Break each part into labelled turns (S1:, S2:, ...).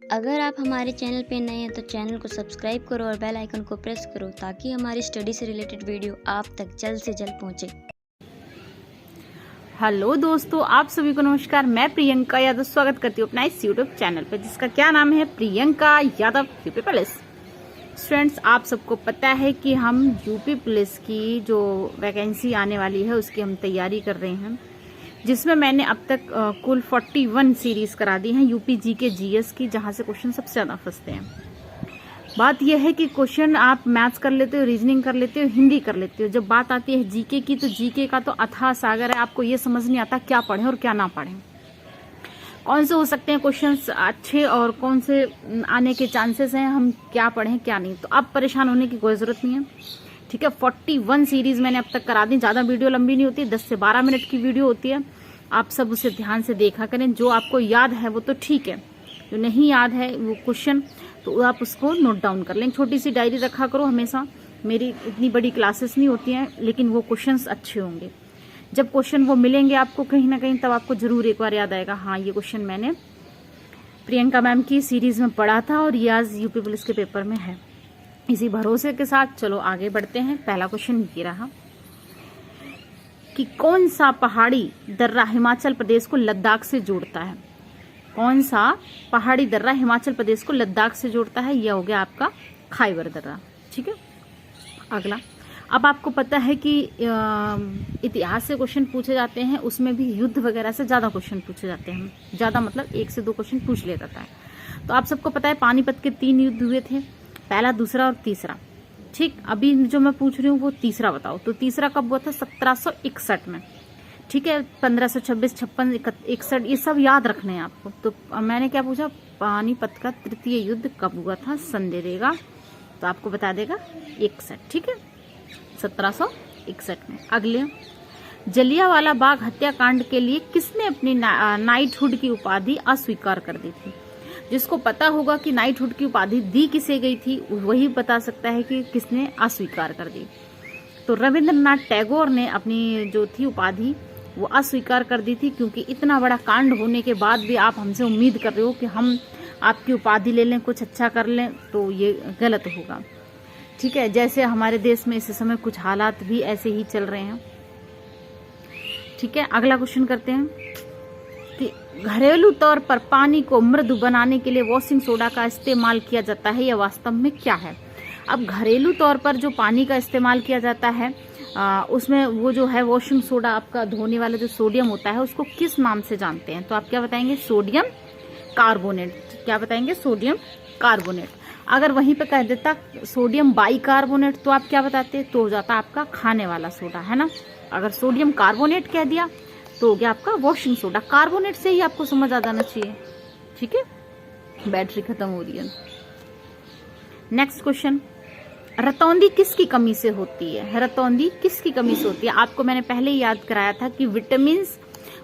S1: अगर आप हमारे चैनल पे नए हैं तो चैनल को सब्सक्राइब करो और बेल आइकन को प्रेस करो ताकि हमारी स्टडी से रिलेटेड वीडियो आप तक जल्द से जल्द पहुंचे।
S2: हेलो दोस्तों, आप सभी को नमस्कार। मैं प्रियंका यादव स्वागत करती हूँ अपना इस यूट्यूब चैनल पर जिसका क्या नाम है Priyanka Yadav UP police. Students, आप सबको पता है कि हम यूपी पुलिस की जो वैकेंसी आने वाली है उसकी हम तैयारी कर रहे हैं, जिसमें मैंने अब तक कुल 41 सीरीज करा दी हैं यूपी जीके जीएस की, जहां से क्वेश्चन सबसे ज़्यादा फंसते हैं। बात यह है कि क्वेश्चन आप मैथ्स कर लेते हो, रीजनिंग कर लेते हो, हिंदी कर लेते हो। जब बात आती है जीके की तो जीके का तो अथाह सागर है। आपको ये समझ नहीं आता क्या पढ़ें और क्या ना पढ़ें, कौन से हो सकते हैं क्वेश्चंस अच्छे और कौन से आने के चांसेस हैं, हम क्या पढ़ें क्या नहीं। तो अब परेशान होने की कोई ज़रूरत नहीं है, ठीक है। 41 सीरीज मैंने अब तक करा दी। ज़्यादा वीडियो लंबी नहीं होती, 10 से 12 मिनट की वीडियो होती है। आप सब उसे ध्यान से देखा करें। जो आपको याद है वो तो ठीक है, जो नहीं याद है वो क्वेश्चन तो आप उसको नोट डाउन कर लें। छोटी सी डायरी रखा करो हमेशा। मेरी इतनी बड़ी क्लासेस नहीं होती हैं, लेकिन वो क्वेश्चंस अच्छे होंगे। जब क्वेश्चन वो मिलेंगे आपको कहीं ना कहीं, तब आपको जरूर एक बार याद आएगा, हाँ ये क्वेश्चन मैंने प्रियंका मैम की सीरीज में पढ़ा था और ये आज यूपी पुलिस के पेपर में है। इसी भरोसे के साथ चलो आगे बढ़ते हैं। पहला क्वेश्चन ये रहा कि कौन सा पहाड़ी दर्रा हिमाचल प्रदेश को लद्दाख से जोड़ता है। कौन सा पहाड़ी दर्रा हिमाचल प्रदेश को लद्दाख से जोड़ता है? यह हो गया आपका खाइबर दर्रा, ठीक है। अगला, अब आपको पता है कि इतिहास से क्वेश्चन पूछे जाते हैं, उसमें भी युद्ध वगैरह से ज़्यादा क्वेश्चन पूछे जाते हैं। ज़्यादा मतलब 1 से 2 क्वेश्चन पूछ लिया जाता है। तो आप सबको पता है पानीपत के 3 युद्ध हुए थे, पहला, दूसरा और तीसरा, ठीक। अभी जो मैं पूछ रही हूँ वो तीसरा बताओ। तो तीसरा कब हुआ था? 1761 में, ठीक है। 1526, 56, 61 ये सब याद रखने हैं आपको। तो मैंने क्या पूछा, पानीपत का तृतीय युद्ध कब हुआ था? सन दे देगा तो आपको बता देगा 61, ठीक है, 1761 में। अगले, जलियांवाला बाग हत्याकांड के लिए किसने अपनी नाइटहुड की उपाधि अस्वीकार कर दी थी? जिसको पता होगा कि नाइटहुड की उपाधि दी किसे गई थी वही बता सकता है कि किसने अस्वीकार कर दी। तो रविंद्रनाथ टैगोर ने अपनी जो थी उपाधि वो अस्वीकार कर दी थी, क्योंकि इतना बड़ा कांड होने के बाद भी आप हमसे उम्मीद कर रहे हो कि हम आपकी उपाधि ले लें, कुछ अच्छा कर लें, तो ये गलत होगा, ठीक है। जैसे हमारे देश में इस समय कुछ हालात भी ऐसे ही चल रहे हैं, ठीक है। अगला क्वेश्चन करते हैं कि घरेलू तौर पर पानी को मृदु बनाने के लिए वॉशिंग सोडा का इस्तेमाल किया जाता है, यह वास्तव में क्या है? अब घरेलू तौर पर जो पानी का इस्तेमाल किया जाता है उसमें वो जो है वॉशिंग सोडा, आपका धोने वाला जो सोडियम होता है, उसको किस नाम से जानते हैं? तो आप क्या बताएंगे? Sodium carbonate. क्या बताएंगे? Sodium carbonate. अगर वहीं पे कह देता सोडियम बाइकार्बोनेट तो आप क्या बताते? तो हो जाता आपका खाने वाला सोडा, है ना। अगर सोडियम कार्बोनेट कह दिया तो हो गया आपका वॉशिंग सोडा। कार्बोनेट से ही आपको समझ आ जाना चाहिए, ठीक है। बैटरी खत्म हो रही है। नेक्स्ट क्वेश्चन, रतौंधी किसकी कमी से होती है? रतौंधी किसकी कमी से होती है? आपको मैंने पहले ही याद कराया था कि विटामिन,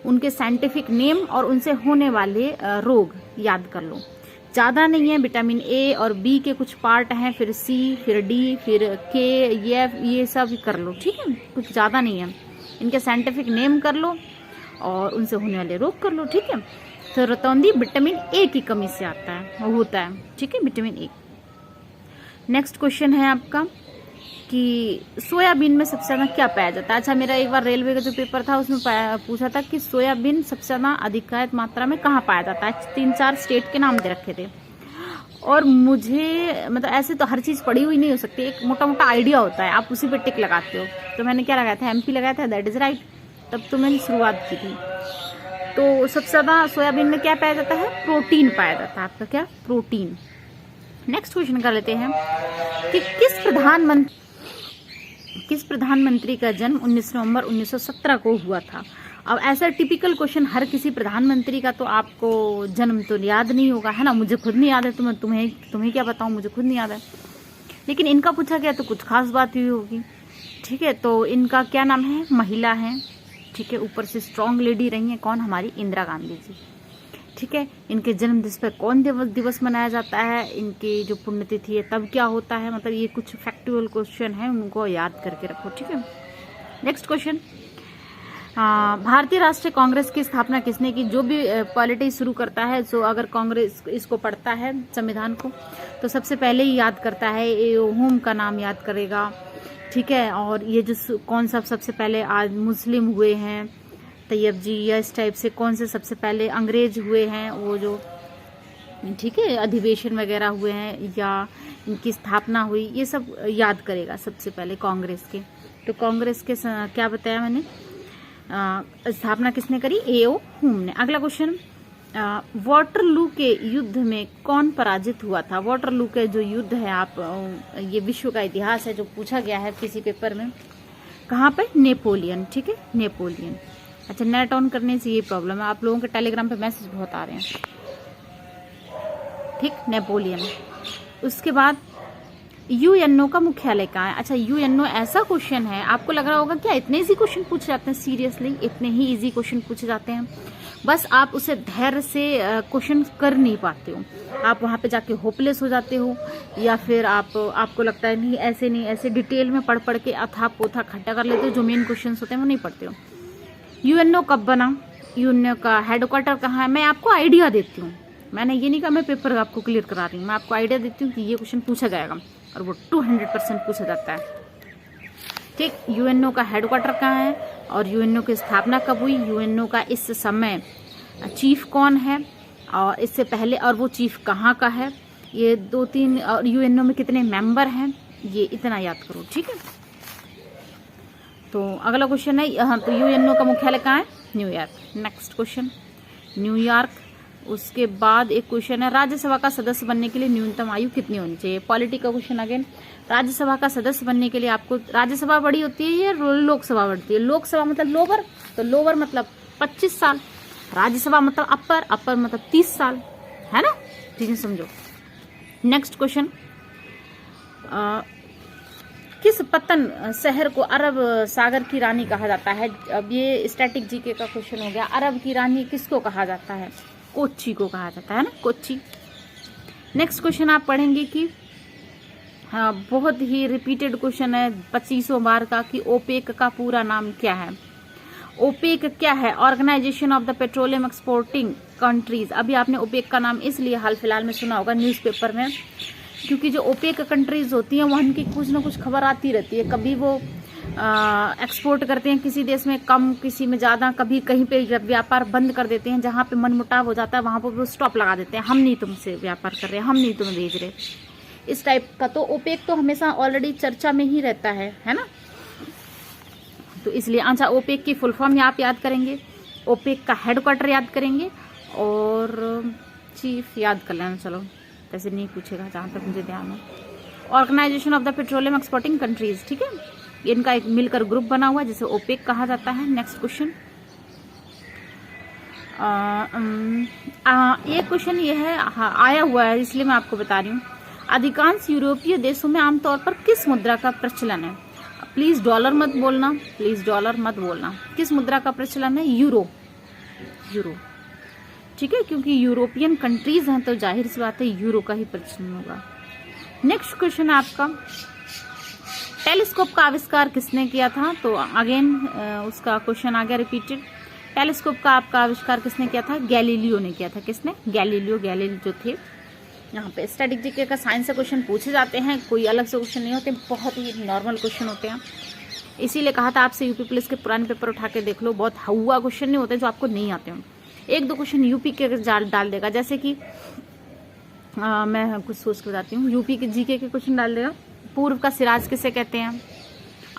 S2: उनके साइंटिफिक नेम और उनसे होने वाले रोग याद कर लो। ज्यादा नहीं है, विटामिन ए और बी के कुछ पार्ट हैं, फिर सी, फिर डी, फिर के, ये सब कर लो, ठीक है। कुछ ज्यादा नहीं है, इनके साइंटिफिक नेम कर लो और उनसे होने वाले रोग कर लो, ठीक है। तो रतौंधी विटामिन ए की कमी से आता है, वो होता है, ठीक है, विटामिन ए। नेक्स्ट क्वेश्चन है आपका कि सोयाबीन में सबसे ज्यादा क्या पाया जाता है? अच्छा, मेरा एक बार रेलवे का जो पेपर था उसमें पूछा था कि सोयाबीन सबसे ज्यादा अधिकांश मात्रा में कहाँ पाया जाता है। 3-4 स्टेट के नाम दे रखे थे और मुझे मतलब ऐसे तो हर चीज पढ़ी हुई नहीं हो सकती, एक मोटा मोटा आइडिया होता है, आप उसी पे टिक लगाते हो। तो मैंने क्या लगाया था? एमपी लगाया था, दैट इज राइट। तब तो मैंने शुरुआत की थी। तो सबसे ज्यादा सोयाबीन में क्या पाया जाता है? प्रोटीन पाया जाता है, आपका क्या? प्रोटीन। नेक्स्ट क्वेश्चन कर लेते हैं कि किस प्रधानमंत्री का जन्म 19 नवंबर 1917 को हुआ था? अब ऐसा टिपिकल क्वेश्चन हर किसी प्रधानमंत्री का तो आपको जन्म तो याद नहीं होगा, है ना। मुझे खुद नहीं याद है, तुम्हें क्या बताऊं, मुझे खुद नहीं याद है। लेकिन इनका पूछा गया तो कुछ खास बात हुई होगी, ठीक है। तो इनका क्या नाम है? महिला है, ठीक है। ऊपर से स्ट्रॉन्ग लेडी रही है, कौन? हमारी इंदिरा गांधी जी, ठीक है। इनके जन्म दिवस पर कौन दिवस मनाया जाता है? इनकी जो पुण्यतिथि है तब क्या होता है? मतलब ये कुछ फैक्चुअल क्वेश्चन है, उनको याद करके रखो, ठीक है। नेक्स्ट क्वेश्चन, भारतीय राष्ट्रीय कांग्रेस की स्थापना किसने की? जो भी पॉलिटिक्स शुरू करता है, जो अगर कांग्रेस इसको पढ़ता है संविधान को, तो सबसे पहले ही याद करता है होम का नाम याद करेगा, ठीक है। और ये जो कौन सा सबसे पहले आज मुस्लिम हुए हैं, तैयब जी, या इस टाइप से कौन से सबसे पहले अंग्रेज हुए हैं, वो जो, ठीक है, अधिवेशन वगैरह हुए हैं या इनकी स्थापना हुई, ये सब याद करेगा सबसे पहले कांग्रेस के। तो कांग्रेस के क्या बताया मैंने, स्थापना किसने करी? A.O. हुम ने। अगला क्वेश्चन, वाटरलू के युद्ध में कौन पराजित हुआ था? वाटरलू के जो युद्ध है, आप ये विश्व का इतिहास है जो पूछा गया है किसी पेपर में, कहाँ पे? नेपोलियन, ठीक है, नेपोलियन। अच्छा, नेट ऑन करने से ये प्रॉब्लम है, आप लोगों के टेलीग्राम पे मैसेज बहुत आ रहे हैं, ठीक, नेपोलियन। उसके बाद यूएनओ का मुख्यालय कहाँ है? अच्छा, यूएनओ ऐसा क्वेश्चन है, आपको लग रहा होगा क्या इतने इजी क्वेश्चन पूछे जाते हैं? सीरियसली इतने ही इजी क्वेश्चन पूछे जाते हैं, बस आप उसे धैर्य से क्वेश्चन कर नहीं पाते हो, आप वहां पे जाके होपलेस हो जाते हो, या फिर आपको लगता है नहीं ऐसे डिटेल में पढ़ के अथा पोथा खट्टा कर लेते हो, जो मेन क्वेश्चन होते हैं वो नहीं पढ़ते हो। यूएनओ कब बना? यूएनओ का हेडक्वार्टर कहाँ है? मैं आपको आइडिया देती हूँ, मैंने ये नहीं कहा मैं पेपर आपको क्लियर करा रही हूँ, मैं आपको आइडिया देती हूँ कि ये क्वेश्चन पूछा जाएगा और वो 200% पूछा जाता है, ठीक। यूएनओ का हेडक्वार्टर कहाँ है और यूएनओ की स्थापना कब हुई? यूएनओ का इस समय चीफ कौन है और इससे पहले, और वो चीफ कहाँ का है, ये 2-3, और यूएनओ में कितने मेंबर हैं, ये इतना याद करो, ठीक है। तो अगला क्वेश्चन है, हाँ, तो यूएनओ का मुख्यालय कहाँ है? न्यूयॉर्क। Next question, New York. उसके बाद एक क्वेश्चन है, राज्यसभा का सदस्य बनने के लिए न्यूनतम आयु कितनी होनी चाहिए? पॉलिटी का क्वेश्चन अगेन। राज्यसभा का सदस्य बनने के लिए आपको, राज्यसभा बड़ी होती है या लोकसभा बढ़ती है? लोकसभा मतलब लोअर, तो लोअर मतलब 25 साल, राज्यसभा मतलब अपर मतलब 30 साल, है ना, ठीक है, समझो। नेक्स्ट क्वेश्चन, किस पतन शहर को अरब सागर की रानी कहा जाता है? अब ये स्टैटिक जीके का क्वेश्चन हो गया। अरब की रानी किसको कहा जाता है? कोच्चि को कहा जाता है ना, कोच्चि। नेक्स्ट क्वेश्चन आप पढ़ेंगे कि बहुत ही रिपीटेड क्वेश्चन है 2500 बार का, कि ओपेक का पूरा नाम क्या है? ओपेक क्या है? Organization of the petroleum exporting countries. अभी आपने ओपेक का नाम इसलिए हाल फिलहाल में सुना होगा न्यूज़पेपर में, क्योंकि जो ओपेक कंट्रीज होती हैं वहाँ उनकी कुछ ना कुछ खबर आती रहती है, कभी वो एक्सपोर्ट करते हैं किसी देश में कम, किसी में ज़्यादा, कभी कहीं पे व्यापार बंद कर देते हैं, जहाँ पे मनमुटाव हो जाता है वहाँ पर वो स्टॉप लगा देते हैं, हम नहीं तुमसे व्यापार कर रहे, हम नहीं तुम्हें भेज रहे, इस टाइप का। तो ओपेक तो हमेशा ऑलरेडी चर्चा में ही रहता है ना, तो इसलिए। अच्छा, ओपेक की फुल फॉर्म आप याद करेंगे, ओपेक का हेडक्वार्टर याद करेंगे और चीफ याद कर लेना, चलो ऐसे नहीं पूछेगा जहाँ तक मुझे ध्यान है। Organization of the petroleum exporting countries, ठीक है, इनका एक मिलकर ग्रुप बना हुआ है जिसे ओपेक कहा जाता है। नेक्स्ट क्वेश्चन, एक क्वेश्चन ये है, आया हुआ है इसलिए मैं आपको बता रही हूँ। अधिकांश यूरोपीय देशों में आमतौर पर किस मुद्रा का प्रचलन है? प्लीज डॉलर मत बोलना, प्लीज डॉलर मत बोलना। किस मुद्रा का प्रचलन है? यूरो, यूरो, ठीक है, क्योंकि यूरोपियन कंट्रीज हैं तो जाहिर सी बात है यूरो का ही प्रचलन होगा। नेक्स्ट क्वेश्चन है आपका, टेलीस्कोप का आविष्कार किसने किया था? तो अगेन उसका क्वेश्चन आ गया रिपीटेड। टेलीस्कोप का आपका आविष्कार किसने किया था? गैलीलियो ने किया था। किसने? गैलीलियो जो थे। यहाँ पे स्टैटिक जीके का साइंस से क्वेश्चन पूछे जाते हैं, कोई अलग से क्वेश्चन नहीं होते, बहुत ही नॉर्मल क्वेश्चन होते हैं। इसीलिए कहा था आपसे यूपी पुलिस के पुराने पेपर उठा के देख लो, बहुत हवा क्वेश्चन नहीं होते जो आपको नहीं आते हो। एक दो क्वेश्चन यूपी के डाल देगा, जैसे कि मैं कुछ सोच के बताती हूँ। यूपी के जीके के क्वेश्चन डाल देगा, पूर्व का सिराज किसे कहते हैं?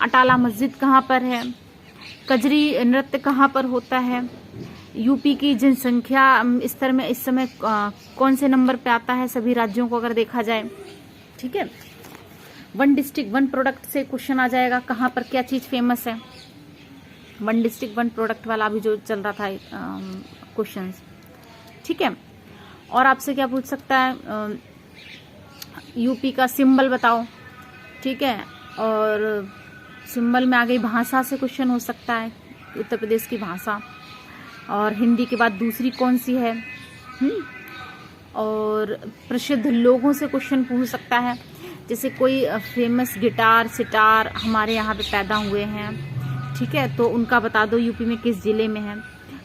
S2: अटाला मस्जिद कहाँ पर है? कजरी नृत्य कहाँ पर होता है? यूपी की जनसंख्या स्तर में इस समय कौन से नंबर पे आता है सभी राज्यों को अगर देखा जाए, ठीक है। वन डिस्ट्रिक्ट वन प्रोडक्ट से क्वेश्चन आ जाएगा, कहाँ पर क्या चीज फेमस है। वन डिस्ट्रिक्ट वन प्रोडक्ट वाला भी जो चल रहा था क्वेश्चंस, ठीक है। और आपसे क्या पूछ सकता है? यूपी का सिंबल बताओ, ठीक है। और सिंबल में आ गई भाषा से क्वेश्चन हो सकता है, उत्तर प्रदेश की भाषा। और हिंदी के बाद दूसरी कौन सी है? और प्रसिद्ध लोगों से क्वेश्चन पूछ सकता है, जैसे कोई फेमस गिटार सितार हमारे यहाँ पे पैदा हुए हैं, ठीक है, तो उनका बता दो यूपी में किस जिले में है।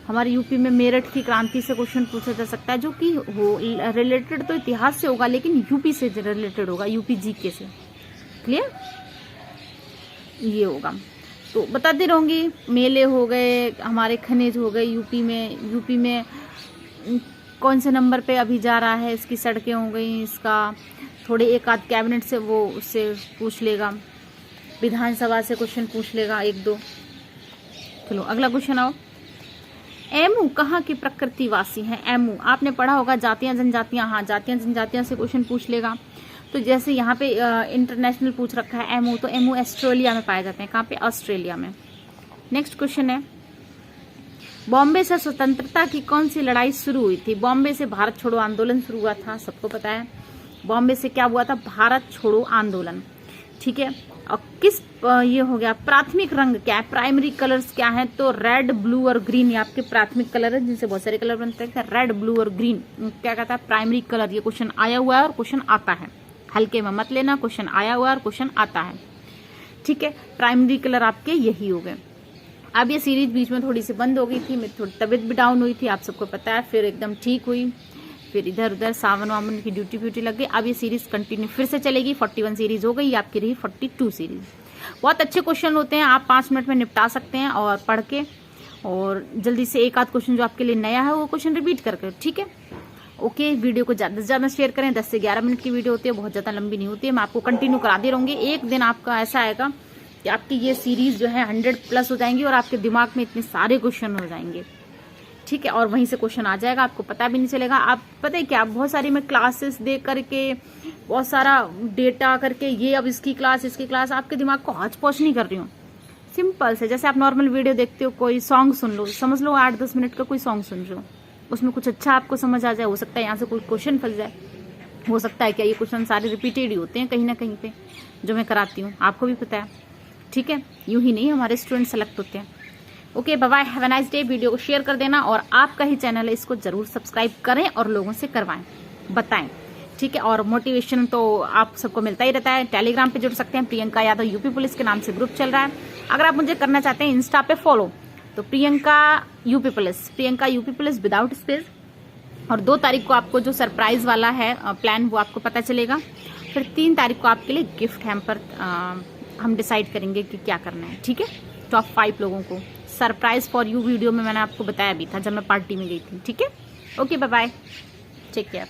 S2: हमारे यूपी में मेरठ की क्रांति से क्वेश्चन पूछा जा सकता है, जो कि रिलेटेड तो इतिहास से होगा लेकिन यूपी से रिलेटेड होगा, यूपी जीके से। क्लियर, ये होगा। तो बताती रहूंगी, मेले हो गए, हमारे खनिज हो गए यूपी में कौन से नंबर पे अभी जा रहा है, इसकी सड़कें हो गई, इसका थोड़े एक आध कैबिनेट से वो उससे पूछ लेगा, विधानसभा से क्वेश्चन पूछ लेगा एक दो। चलो अगला क्वेश्चन आओ। एमू कहाँ की प्रकृतिवासी हैं? एमू आपने पढ़ा होगा, जातियां जनजातियां, हाँ जातियां जनजातियां से क्वेश्चन पूछ लेगा। तो जैसे यहाँ पे इंटरनेशनल पूछ रखा है एमू, तो एमू ऑस्ट्रेलिया में पाए जाते हैं। कहाँ पे? ऑस्ट्रेलिया में। नेक्स्ट क्वेश्चन है, बॉम्बे से स्वतंत्रता की कौन सी लड़ाई शुरू हुई थी? बॉम्बे से भारत छोड़ो आंदोलन शुरू हुआ था, सबको पता है। बॉम्बे से क्या हुआ था? भारत छोड़ो आंदोलन। ठीक है, और किस ये हो गया, प्राथमिक रंग क्या है, प्राइमरी कलर्स क्या है? तो रेड, ब्लू और ग्रीन, ये आपके प्राथमिक कलर है जिनसे बहुत सारे कलर बनते हैं। रेड, ब्लू और ग्रीन क्या कहता है? Primary colour. ये क्वेश्चन आया हुआ है और क्वेश्चन आता है, हल्के में मत लेना, क्वेश्चन आया हुआ है और क्वेश्चन आता है। ठीक है, प्राइमरी कलर आपके यही हो गए। अब ये सीरीज बीच में थोड़ी सी बंद हो गई थी, मेरी थोड़ी तबीयत भी डाउन हुई थी, आप सबको पता है, फिर एकदम ठीक हुई, फिर इधर उधर सावन वावन की ड्यूटी फ्यूटी लग गई। अब ये सीरीज कंटिन्यू फिर से चलेगी। 41 सीरीज हो गई, आपकी रही 42 सीरीज। बहुत अच्छे क्वेश्चन होते हैं, आप 5 मिनट में निपटा सकते हैं और पढ़ के, और जल्दी से एक आध क्वेश्चन जो आपके लिए नया है वो क्वेश्चन रिपीट करके। ठीक है, ओके। वीडियो को ज़्यादा से ज़्यादा शेयर करें, 10 से 11 मिनट की वीडियो होती है, बहुत ज़्यादा लंबी नहीं होती है। मैं आपको कंटिन्यू कराती रहूँगी। एक दिन आपका ऐसा आएगा कि आपकी ये सीरीज जो है 100+ हो जाएंगी और आपके दिमाग में इतने सारे क्वेश्चन हो जाएंगे। ठीक है, और वहीं से क्वेश्चन आ जाएगा, आपको पता भी नहीं चलेगा। आप पता है क्या, बहुत सारी मैं क्लासेस दे करके, बहुत सारा डेटा करके, ये अब इसकी क्लास, आपके दिमाग को हौच पौच नहीं कर रही हूँ। सिंपल से, जैसे आप नॉर्मल वीडियो देखते हो, कोई सॉन्ग सुन लो, समझ लो 8-10 मिनट का कोई सॉन्ग सुन रहे हो, उसमें कुछ अच्छा आपको समझ आ जाए। हो सकता है यहाँ से कोई क्वेश्चन फंस जाए, हो सकता है क्या ये क्वेश्चन सारे रिपीटेड ही होते हैं कहीं ना कहीं पे, जो मैं कराती हूँ, आपको भी पता है। ठीक है, यूं ही नहीं हमारे स्टूडेंट सेलेक्ट होते हैं। Okay, bye bye, have a nice day. Video को शेयर कर देना, और आपका ही चैनल है, इसको जरूर सब्सक्राइब करें और लोगों से करवाएं, बताएं। ठीक है, और मोटिवेशन तो आप सबको मिलता ही रहता है। टेलीग्राम पे जुड़ सकते हैं, प्रियंका यादव यूपी पुलिस के नाम से ग्रुप चल रहा है। अगर आप मुझे करना चाहते हैं इंस्टा पे फॉलो, तो Priyanka UP police without space. और 2 तारीख को आपको जो सरप्राइज वाला है प्लान, वो आपको पता चलेगा। फिर 3 तारीख को आपके लिए गिफ्ट हैम्पर हम डिसाइड करेंगे कि क्या करना है। ठीक है, टॉप 5 लोगों को सरप्राइज फॉर यू वीडियो में मैंने आपको बताया भी था जब मैं पार्टी में गई थी। ठीक है, okay, bye bye, take care.